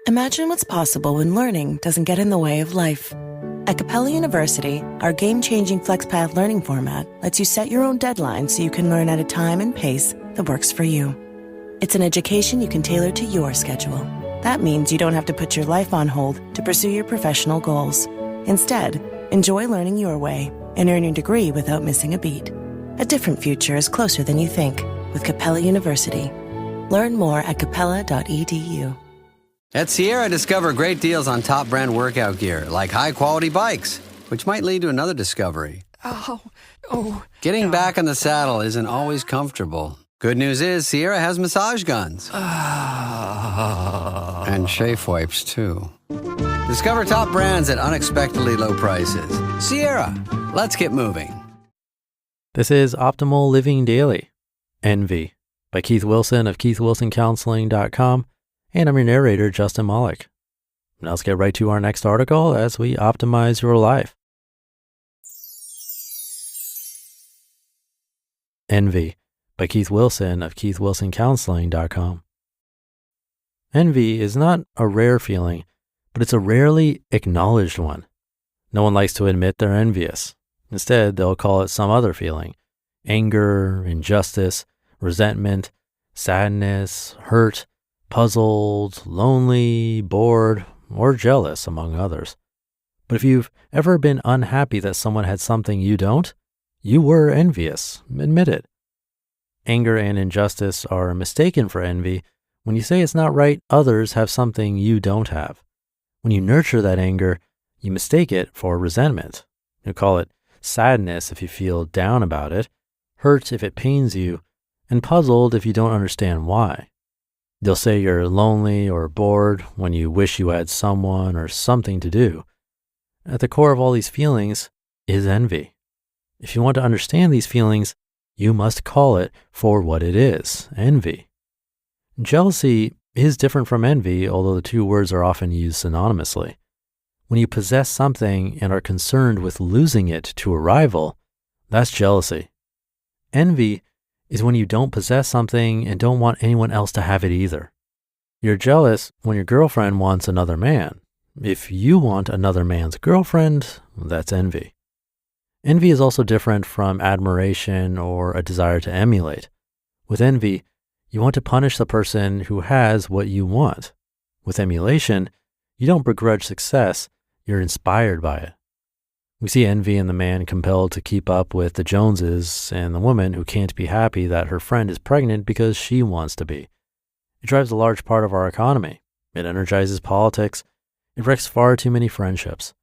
Imagine what's possible when learning doesn't get in the way of life. At Capella University, our game-changing FlexPath learning format lets you set your own deadlines so you can learn at a time and pace that works for you. It's an education you can tailor to your schedule. That means you don't have to put your life on hold to pursue your professional goals. Instead, enjoy learning your way and earn your degree without missing a beat. A different future is closer than you think with Capella University. Learn more at capella.edu. At Sierra, discover great deals on top brand workout gear, like high-quality bikes, which might lead to another discovery. Getting back in the saddle isn't always comfortable. Good news is Sierra has massage guns. And chafe wipes, too. Discover top brands at unexpectedly low prices. Sierra, let's get moving. This is Optimal Living Daily, Envy, by Keith Wilson of keithwilsoncounseling.com. And I'm your narrator, Justin Malik. Now let's get right to our next article as we optimize your life. Envy, by Keith Wilson of keithwilsoncounseling.com. Envy is not a rare feeling, but it's a rarely acknowledged one. No one likes to admit they're envious. Instead, they'll call it some other feeling: anger, injustice, resentment, sadness, hurt, puzzled, lonely, bored, or jealous, among others. But if you've ever been unhappy that someone had something you don't, you were envious. Admit it. Anger and injustice are mistaken for envy when you say it's not right others have something you don't have. When you nurture that anger, you mistake it for resentment. You call it sadness if you feel down about it, hurt if it pains you, and puzzled if you don't understand why. You'll say you're lonely or bored when you wish you had someone or something to do. At the core of all these feelings is envy. If you want to understand these feelings, you must call it for what it is: envy. Jealousy is different from envy, although the two words are often used synonymously. When you possess something and are concerned with losing it to a rival, that's jealousy. Envy is when you don't possess something and don't want anyone else to have it either. You're jealous when your girlfriend wants another man. If you want another man's girlfriend, that's envy. Envy is also different from admiration or a desire to emulate. With envy, you want to punish the person who has what you want. With emulation, you don't begrudge success, you're inspired by it. We see envy in the man compelled to keep up with the Joneses and the woman who can't be happy that her friend is pregnant because she wants to be. It drives a large part of our economy. It energizes politics. It wrecks far too many friendships.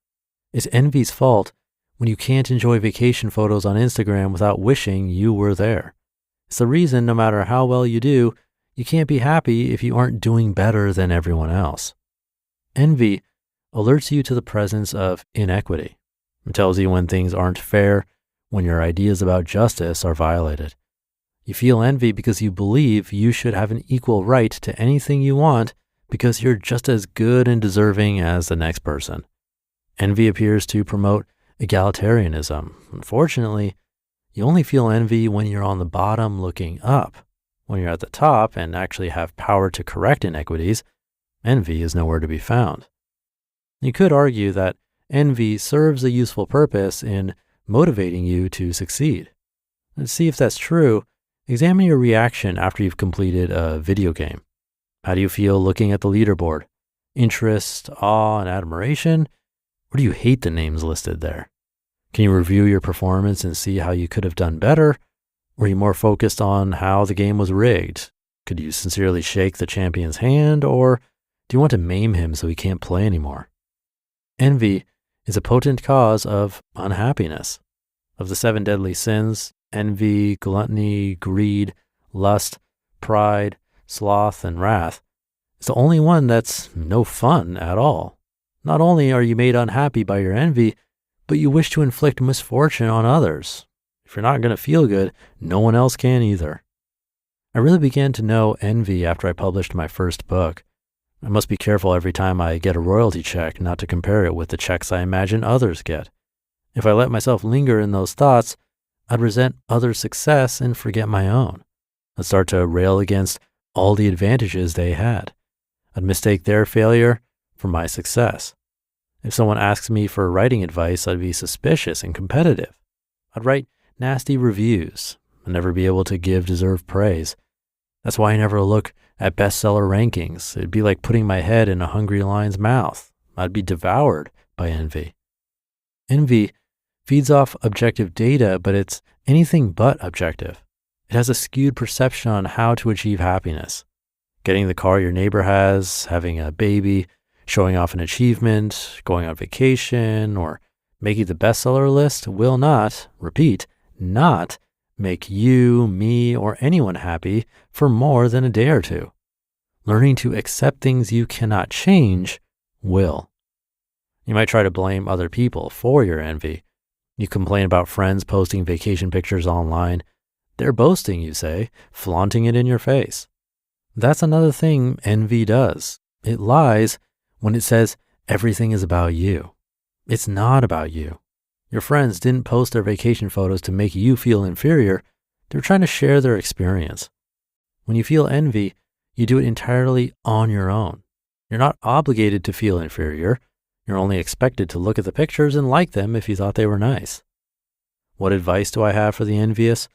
It's envy's fault when you can't enjoy vacation photos on Instagram without wishing you were there. It's the reason no matter how well you do, you can't be happy if you aren't doing better than everyone else. Envy alerts you to the presence of inequity. It tells you when things aren't fair, when your ideas about justice are violated. You feel envy because you believe you should have an equal right to anything you want because you're just as good and deserving as the next person. Envy appears to promote egalitarianism. Unfortunately, you only feel envy when you're on the bottom looking up. When you're at the top and actually have power to correct inequities, envy is nowhere to be found. You could argue that envy serves a useful purpose in motivating you to succeed. And to see if that's true, examine your reaction after you've completed a video game. How do you feel looking at the leaderboard? Interest, awe, and admiration? Or do you hate the names listed there? Can you review your performance and see how you could have done better? Or are you more focused on how the game was rigged? Could you sincerely shake the champion's hand, or do you want to maim him so he can't play anymore? Envy is a potent cause of unhappiness. Of the 7 deadly sins, envy, gluttony, greed, lust, pride, sloth, and wrath, is the only one that's no fun at all. Not only are you made unhappy by your envy, but you wish to inflict misfortune on others. If you're not going to feel good, no one else can either. I really began to know envy after I published my first book. I must be careful every time I get a royalty check not to compare it with the checks I imagine others get. If I let myself linger in those thoughts, I'd resent others' success and forget my own. I'd start to rail against all the advantages they had. I'd mistake their failure for my success. If someone asks me for writing advice, I'd be suspicious and competitive. I'd write nasty reviews and never be able to give deserved praise. That's why I never look at bestseller rankings. It'd be like putting my head in a hungry lion's mouth. I'd be devoured by envy. Envy feeds off objective data, but it's anything but objective. It has a skewed perception on how to achieve happiness. Getting the car your neighbor has, having a baby, showing off an achievement, going on vacation, or making the bestseller list will not, repeat, not make you, me, or anyone happy for more than a day or two. Learning to accept things you cannot change will. You might try to blame other people for your envy. You complain about friends posting vacation pictures online. They're boasting, you say, flaunting it in your face. That's another thing envy does. It lies when it says everything is about you. It's not about you. Your friends didn't post their vacation photos to make you feel inferior. They're trying to share their experience. When you feel envy, you do it entirely on your own. You're not obligated to feel inferior. You're only expected to look at the pictures and like them if you thought they were nice. What advice do I have for the envious?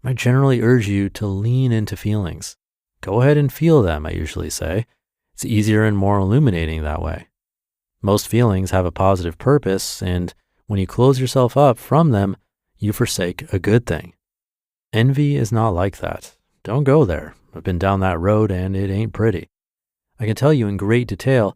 I generally urge you to lean into feelings. Go ahead and feel them, I usually say. It's easier and more illuminating that way. Most feelings have a positive purpose, and when you close yourself up from them, you forsake a good thing. Envy is not like that. Don't go there. I've been down that road and it ain't pretty. I can tell you in great detail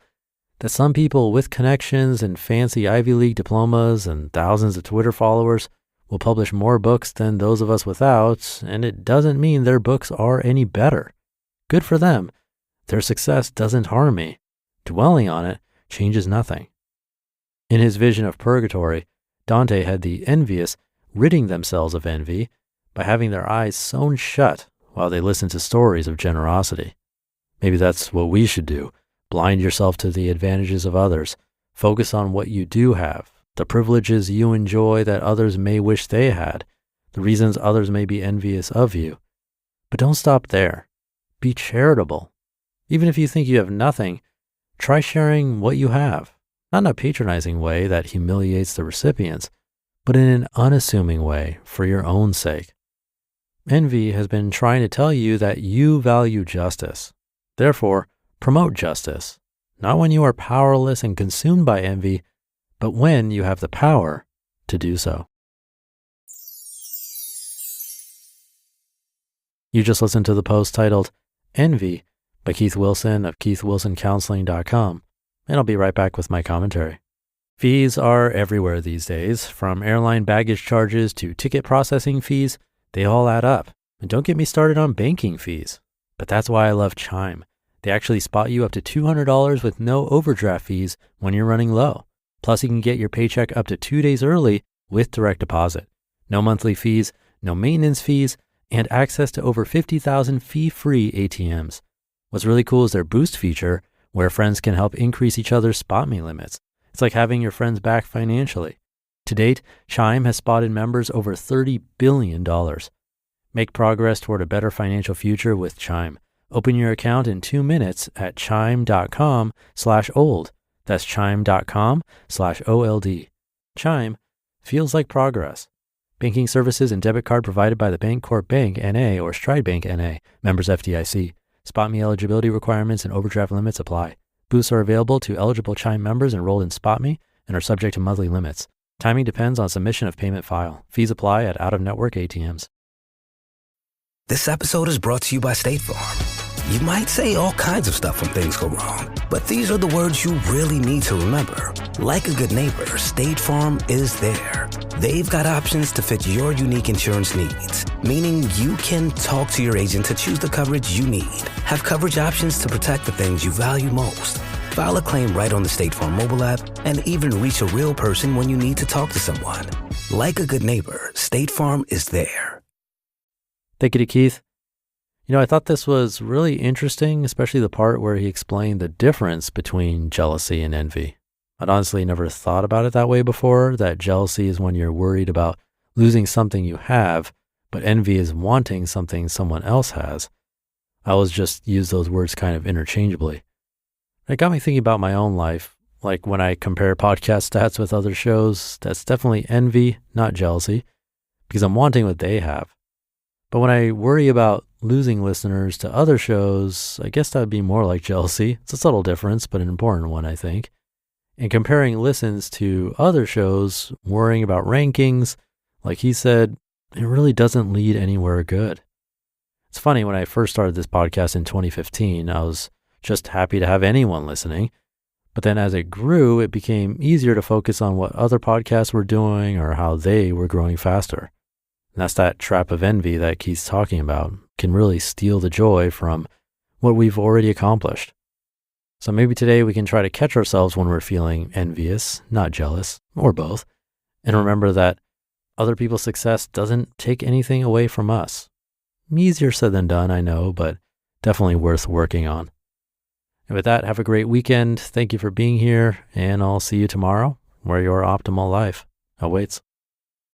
that some people with connections and fancy Ivy League diplomas and thousands of Twitter followers will publish more books than those of us without, and it doesn't mean their books are any better. Good for them. Their success doesn't harm me. Dwelling on it changes nothing. In his vision of purgatory, Dante had the envious ridding themselves of envy by having their eyes sewn shut while they listened to stories of generosity. Maybe that's what we should do. Blind yourself to the advantages of others. Focus on what you do have, the privileges you enjoy that others may wish they had, the reasons others may be envious of you. But don't stop there. Be charitable. Even if you think you have nothing, try sharing what you have. Not in a patronizing way that humiliates the recipients, but in an unassuming way for your own sake. Envy has been trying to tell you that you value justice. Therefore, promote justice, not when you are powerless and consumed by envy, but when you have the power to do so. You just listened to the post titled Envy by Keith Wilson of keithwilsoncounseling.com, and I'll be right back with my commentary. Fees are everywhere these days, from airline baggage charges to ticket processing fees. They all add up. And don't get me started on banking fees. But that's why I love Chime. They actually spot you up to $200 with no overdraft fees when you're running low. Plus, you can get your paycheck up to 2 days early with direct deposit. No monthly fees, no maintenance fees, and access to over 50,000 fee-free ATMs. What's really cool is their Boost feature, where friends can help increase each other's spot me limits. It's like having your friends back financially. To date, Chime has spotted members over $30 billion. Make progress toward a better financial future with Chime. Open your account in 2 minutes at chime.com/old. That's chime.com/OLD. Chime feels like progress. Banking services and debit card provided by the Bancorp Bank N.A. or Stride Bank N.A. Members FDIC. Spot me eligibility requirements and overdraft limits apply. Boosts are available to eligible Chime members enrolled in Spot Me and are subject to monthly limits. Timing depends on submission of payment file. Fees apply at out-of-network ATMs. This episode is brought to you by State Farm. You might say all kinds of stuff when things go wrong, but these are the words you really need to remember. Like a good neighbor, State Farm is there. They've got options to fit your unique insurance needs, meaning you can talk to your agent to choose the coverage you need, have coverage options to protect the things you value most, file a claim right on the State Farm mobile app, and even reach a real person when you need to talk to someone. Like a good neighbor, State Farm is there. Thank you to Keith. I thought this was really interesting, especially the part where he explained the difference between jealousy and envy. I'd honestly never thought about it that way before, that jealousy is when you're worried about losing something you have, but envy is wanting something someone else has. I always just use those words kind of interchangeably. It got me thinking about my own life. Like when I compare podcast stats with other shows, that's definitely envy, not jealousy, because I'm wanting what they have. But when I worry about losing listeners to other shows, I guess that would be more like jealousy. It's a subtle difference, but an important one, I think. And comparing listens to other shows, worrying about rankings, like he said, it really doesn't lead anywhere good. It's funny, when I first started this podcast in 2015, I was just happy to have anyone listening. But then as it grew, it became easier to focus on what other podcasts were doing or how they were growing faster. And that's that trap of envy that Keith's talking about, can really steal the joy from what we've already accomplished. So maybe today we can try to catch ourselves when we're feeling envious, not jealous, or both, and remember that other people's success doesn't take anything away from us. Easier said than done, I know, but definitely worth working on. And with that, have a great weekend. Thank you for being here, and I'll see you tomorrow where your optimal life awaits.